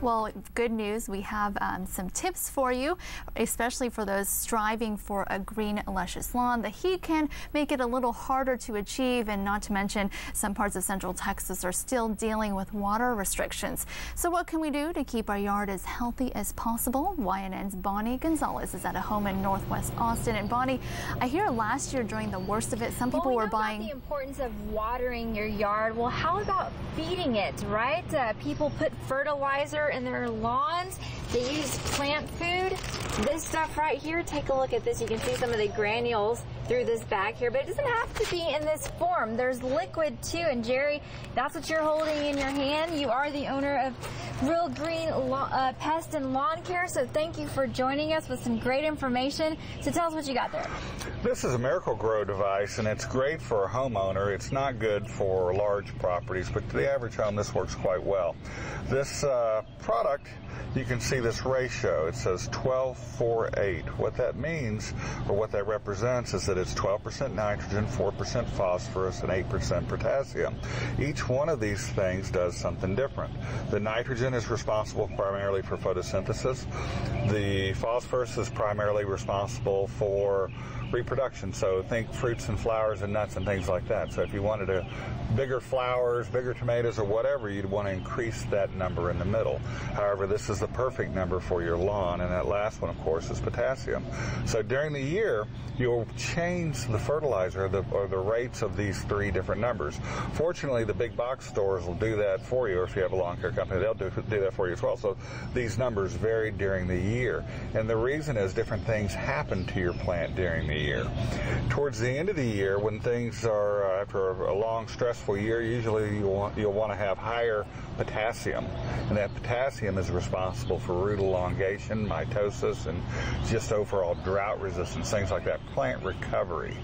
Well, good news. We have some tips for you, especially for those striving for a green, luscious lawn. The heat can make it a little harder to achieve, and not to mention some parts of central Texas are still dealing with water restrictions. So what can we do to keep our yard as healthy as possible? YNN's Bonnie Gonzalez is at a home in Northwest Austin. And Bonnie, I hear last year during the worst of it, some people were buying... the importance of watering your yard. Well, how about feeding it, right? People put fertilizer in their lawns. They use plant food. This stuff right here, take a look at this. You can see some of the granules through this bag here, but it doesn't have to be in this form. There's liquid too, and Jerry, that's what you're holding in your hand. You are the owner of Real Green Pest and Lawn Care, so thank you for joining us with some great information. So tell us what you got there. This is a Miracle-Gro device, and it's great for a homeowner. It's not good for large properties, but to the average home, this works quite well. This product, you can see this ratio. It says 12-4-8. What that means, or what that represents, is that it's 12% nitrogen, 4% phosphorus, and 8% potassium. Each one of these things does something different. The nitrogen is responsible primarily for photosynthesis. The phosphorus is primarily responsible for reproduction, so think fruits and flowers and nuts and things like that. So if you wanted bigger flowers, bigger tomatoes, or whatever, you'd want to increase that number in the middle. However, this is the perfect number for your lawn, and that last one, of course, is potassium. So during the year, you'll change the fertilizer or the rates of these three different numbers. Fortunately, the big box stores will do that for you, or if you have a lawn care company, they'll do that for you as well. So these numbers vary during the year, and the reason is different things happen to your plant during the year. Towards the end of the year, when things are after a long stressful year, usually you'll want to have higher potassium, and that potassium is responsible for root elongation, mitosis, and just overall drought resistance, things like that, plant recovery.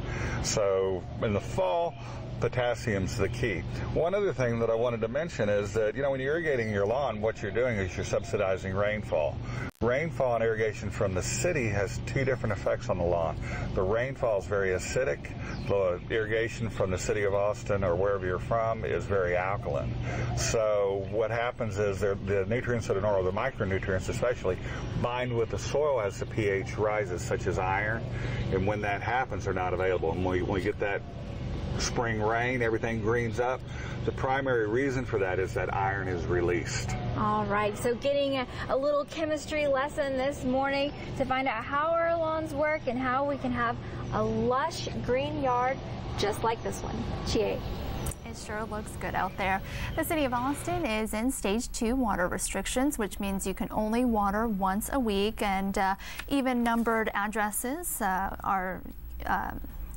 So in the fall, potassium's the key. One other thing that I wanted to mention is that, when you're irrigating your lawn, what you're doing is you're subsidizing rainfall. Rainfall and irrigation from the city has two different effects on the lawn. The rainfall is very acidic. The irrigation from the city of Austin or wherever you're from is very alkaline. So what happens is the nutrients that are normal, the micronutrients especially, bind with the soil as the pH rises, such as iron, and when that happens, they're not available. And when we get that spring rain, everything greens up. The primary reason for that is that iron is released. All right, so getting a little chemistry lesson this morning to find out how our lawns work and how we can have a lush green yard just like this one. Chie. It sure looks good out there. The city of Austin is in stage 2 water restrictions, which means you can only water once a week, and even numbered addresses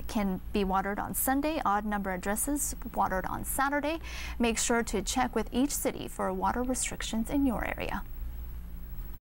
can be watered on Sunday. Odd number addresses watered on Saturday. Make sure to check with each city for water restrictions in your area.